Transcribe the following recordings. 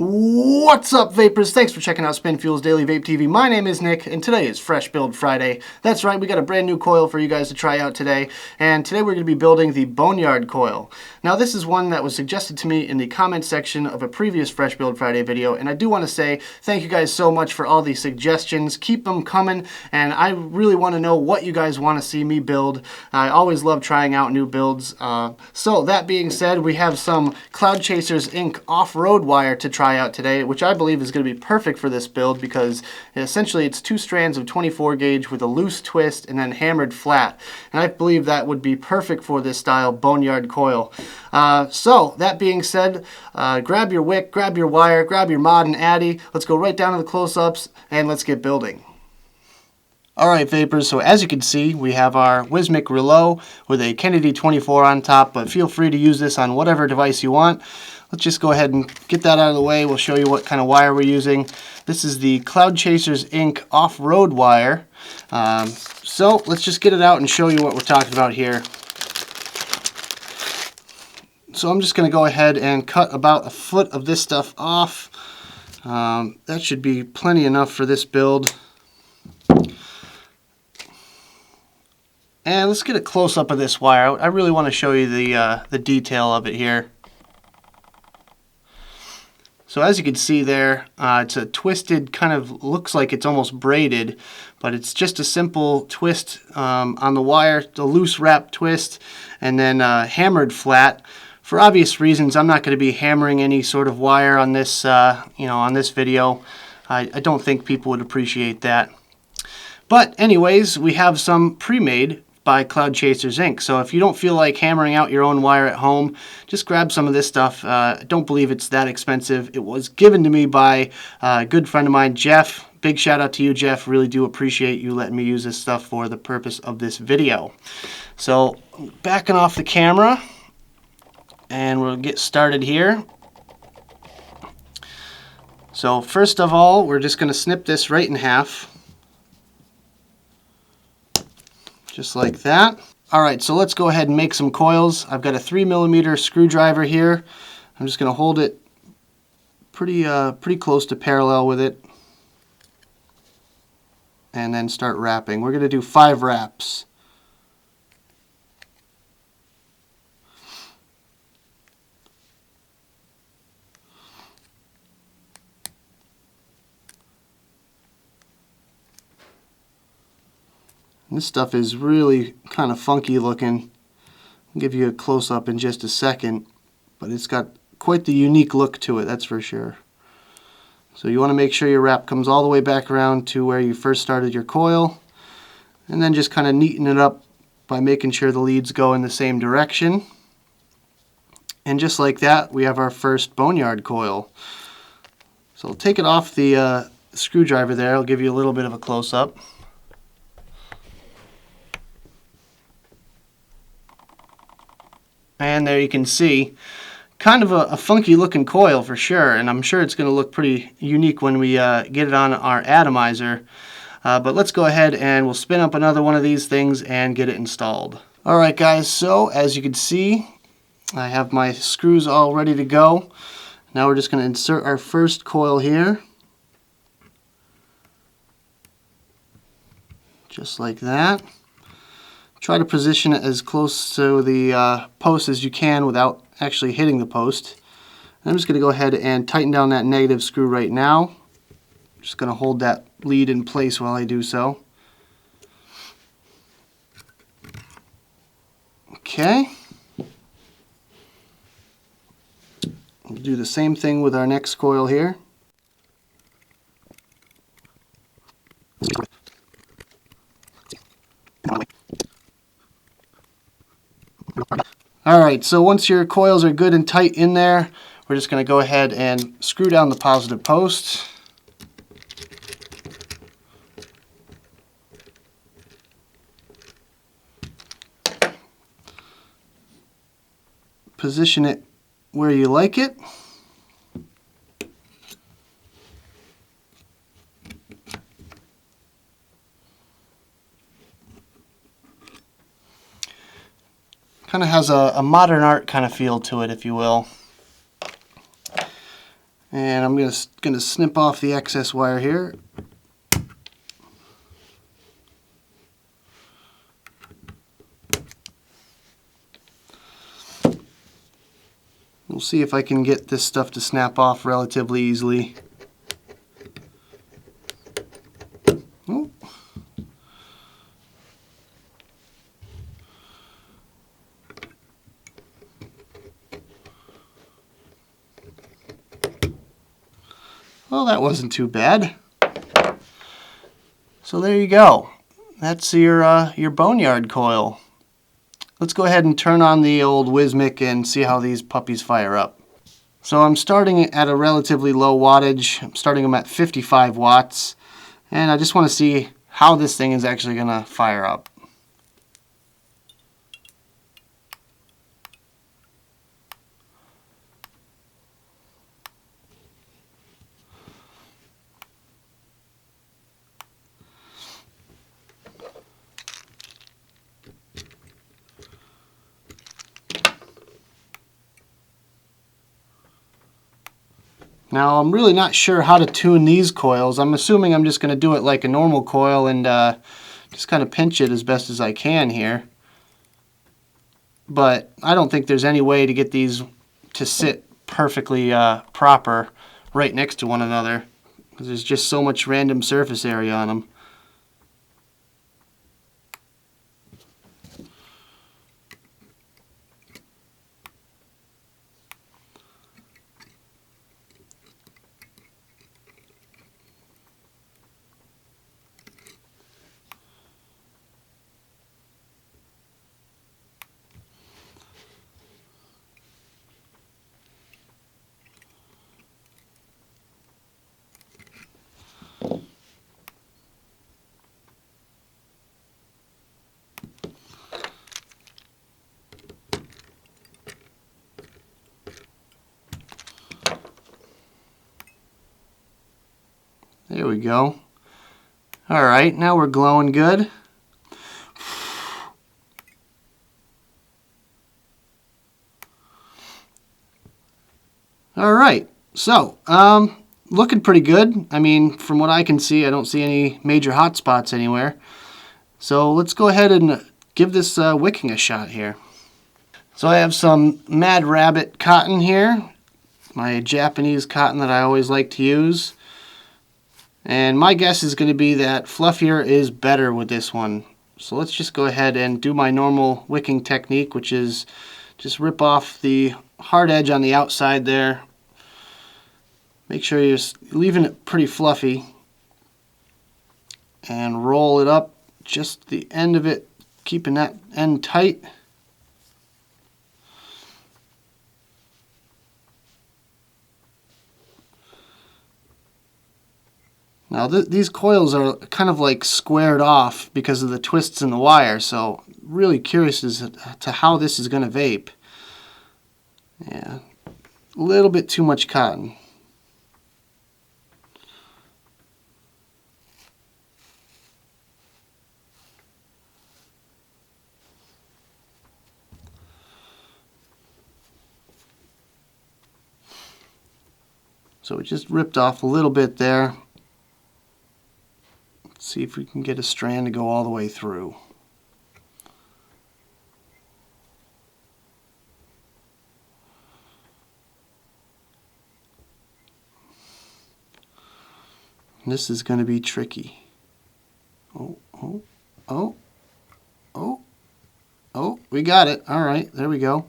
What's up, vapors? Thanks for checking out Spin Fuel's Daily Vape TV. My name is Nick, and today is Fresh Build Friday. That's right, we got a brand new coil for you guys to try out today, and today we're going to be building the Boneyard Coil. Now, this is one that was suggested to me in the comment section of a previous Fresh Build Friday video, and I do want to say thank you guys so much for all these suggestions. Keep them coming, and I really want to know what you guys want to see me build. I always love trying out new builds. So, that being said, we have some Cloud Chasers Inc. off-road wire to try out today, which I believe is going to be perfect for this build because essentially it's two strands of 24 gauge with a loose twist and then hammered flat, and I believe that would be perfect for this style Boneyard coil. So that being said, grab your wick, grab your wire, grab your mod and addy. Let's go right down to the close-ups and let's get building. Alright, vapors, so as you can see, we have our Wismic Rouleau with a Kennedy 24 on top, but feel free to use this on whatever device you want. Let's just go ahead and get that out of the way. We'll show you what kind of wire we're using. This is the Cloud Chasers Inc. off-road wire. So let's just get it out and show you what we're talking about here. So I'm just going to go ahead and cut about a foot of this stuff off. That should be plenty enough for this build. And let's get a close-up of this wire. I really want to show you the detail of it here. So as you can see there, it's a twisted, kind of looks like it's almost braided, but it's just a simple twist on the wire, the loose wrap twist, and then hammered flat. For obvious reasons, I'm not going to be hammering any sort of wire on this, on this video. I don't think people would appreciate that. But anyways, we have some pre-made by Cloud Chasers Inc. So if you don't feel like hammering out your own wire at home, just grab some of this stuff. I don't believe it's that expensive. It was given to me by a good friend of mine, Jeff. Big shout out to you, Jeff. Really do appreciate you letting me use this stuff for the purpose of this video. So backing off the camera, and we'll get started here. So first of all, we're just going to snip this right in half. Just like that. Alright, so let's go ahead and make some coils. I've got a 3mm screwdriver here. I'm just going to hold it pretty close to parallel with it. And then start wrapping. We're going to do 5 wraps. This stuff is really kind of funky looking. I'll give you a close-up in just a second, but it's got quite the unique look to it, that's for sure. So you want to make sure your wrap comes all the way back around to where you first started your coil, and then just kind of neaten it up by making sure the leads go in the same direction. And just like that, we have our first Boneyard coil. So I'll take it off the screwdriver there. I'll give you a little bit of a close-up. And there you can see, kind of a funky looking coil for sure, and I'm sure it's going to look pretty unique when we get it on our atomizer. But let's go ahead and we'll spin up another one of these things and get it installed. Alright guys, so as you can see, I have my screws all ready to go. Now we're just going to insert our first coil here. Just like that. Try to position it as close to the post as you can without actually hitting the post. I'm just going to go ahead and tighten down that negative screw right now. Just going to hold that lead in place while I do so. Okay. We'll do the same thing with our next coil here. Alright, so once your coils are good and tight in there, we're just going to go ahead and screw down the positive post. Position it where you like it. Kind of has a modern art kind of feel to it, if you will. And I'm gonna snip off the excess wire here. We'll see if I can get this stuff to snap off relatively easily. Oh. Well, that wasn't too bad. So there you go. That's your Boneyard coil. Let's go ahead and turn on the old Wismic and see how these puppies fire up. So I'm starting at a relatively low wattage. I'm starting them at 55 watts. And I just want to see how this thing is actually going to fire up. Now, I'm really not sure how to tune these coils. I'm assuming I'm just going to do it like a normal coil and just kind of pinch it as best as I can here. But I don't think there's any way to get these to sit perfectly proper right next to one another, because there's just so much random surface area on them. There we go. Alright, now we're glowing good. Alright, so, looking pretty good. I mean, from what I can see, I don't see any major hot spots anywhere. So let's go ahead and give this wicking a shot here. So I have some Mad Rabbit cotton here, my Japanese cotton that I always like to use. And my guess is going to be that fluffier is better with this one. So let's just go ahead and do my normal wicking technique, which is just rip off the hard edge on the outside there. Make sure you're leaving it pretty fluffy. And roll it up just the end of it, keeping that end tight. Now these coils are kind of like squared off because of the twists in the wire, so really curious as to how this is going to vape. Yeah, a little bit too much cotton. So we just ripped off a little bit there. See if we can get a strand to go all the way through. This is going to be tricky. Oh, oh, oh, oh, oh, we got it. All right, there we go.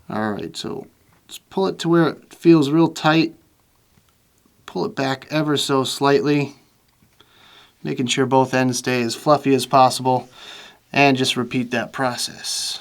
All right, so let's pull it to where it feels real tight. Pull it back ever so slightly, making sure both ends stay as fluffy as possible, and just repeat that process.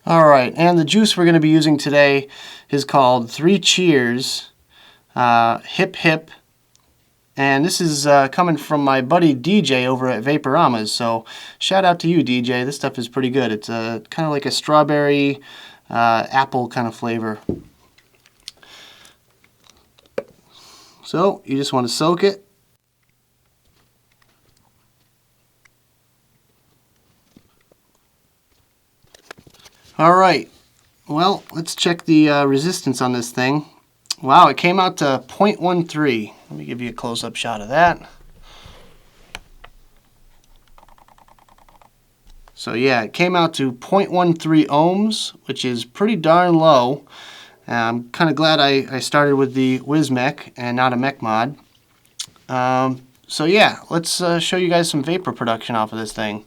Alright, and the juice we're going to be using today is called 3 Cheers Hip Hip. And this is coming from my buddy DJ over at Vaporima's. So shout out to you, DJ. This stuff is pretty good. It's kind of like a strawberry apple kind of flavor. So you just want to soak it. Alright, well, let's check the resistance on this thing. Wow, it came out to 0.13. Let me give you a close-up shot of that. So yeah, it came out to 0.13 ohms, which is pretty darn low. I'm kind of glad I started with the WizMech and not a mech mod. So yeah, let's show you guys some vapor production off of this thing.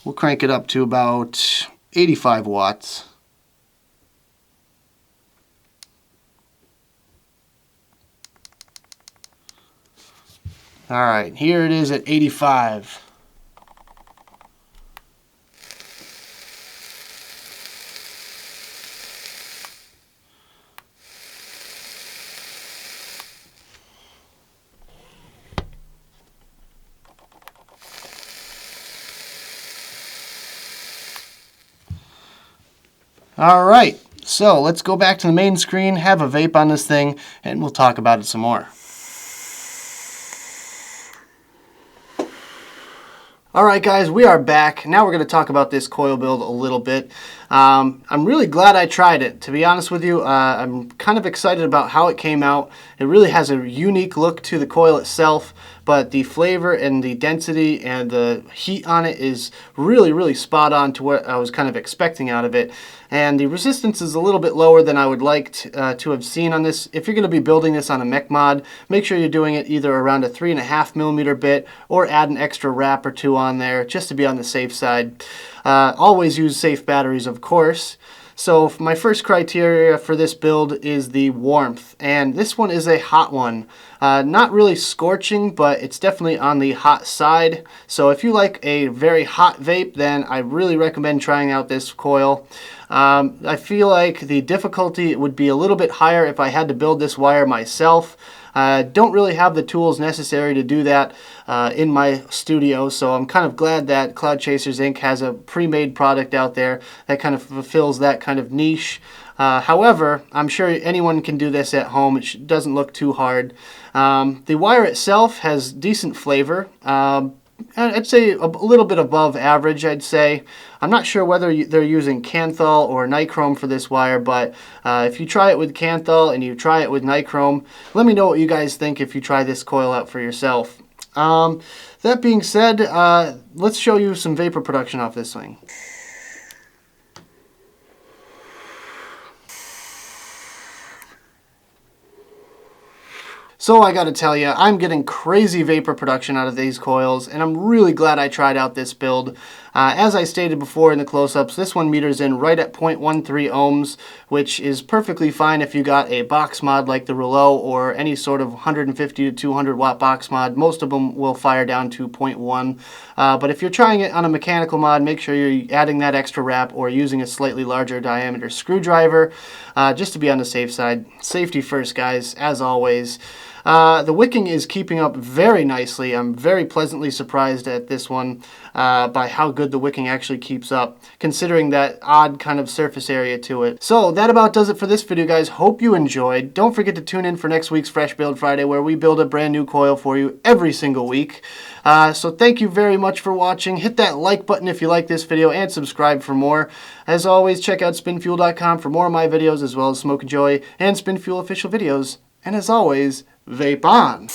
We'll crank it up to about 85 watts. Alright, here it is at 85. Alright, so let's go back to the main screen, have a vape on this thing, and we'll talk about it some more. Alright guys, we are back. Now we're going to talk about this coil build a little bit. I'm really glad I tried it. To be honest with you, I'm kind of excited about how it came out. It really has a unique look to the coil itself, but the flavor and the density and the heat on it is really, really spot on to what I was kind of expecting out of it. And the resistance is a little bit lower than I would like to have seen on this. If you're going to be building this on a mech mod, make sure you're doing it either around a 3.5mm bit or add an extra wrap or two on there just to be on the safe side. Always use safe batteries, of course. So my first criteria for this build is the warmth, and this one is a hot one. Not really scorching, but it's definitely on the hot side. So if you like a very hot vape, then I really recommend trying out this coil. I feel like the difficulty would be a little bit higher if I had to build this wire myself. Don't really have the tools necessary to do that in my studio, so I'm kind of glad that Cloud Chasers Inc. has a pre-made product out there that kind of fulfills that kind of niche. However, I'm sure anyone can do this at home. It doesn't look too hard. The wire itself has decent flavor. I'd say a little bit above average, I'd say. I'm not sure whether they're using Kanthal or Nichrome for this wire, but if you try it with Kanthal and you try it with Nichrome, let me know what you guys think if you try this coil out for yourself. That being said, let's show you some vapor production off this thing. So I gotta tell you, I'm getting crazy vapor production out of these coils, and I'm really glad I tried out this build. As I stated before in the close-ups, this one meters in right at 0.13 ohms, which is perfectly fine if you got a box mod like the Rouleau or any sort of 150 to 200 watt box mod. Most of them will fire down to 0.1. But if you're trying it on a mechanical mod, make sure you're adding that extra wrap or using a slightly larger diameter screwdriver just to be on the safe side. Safety first, guys, as always. The wicking is keeping up very nicely. I'm very pleasantly surprised at this one by how good the wicking actually keeps up, considering that odd kind of surface area to it. So that about does it for this video, guys. Hope you enjoyed. Don't forget to tune in for next week's Fresh Build Friday, where we build a brand new coil for you every single week. So thank you very much for watching. Hit that like button if you like this video and subscribe for more. As always, check out spinfuel.com for more of my videos, as well as Smoke and Joy and Spinfuel official videos. And as always, vape on!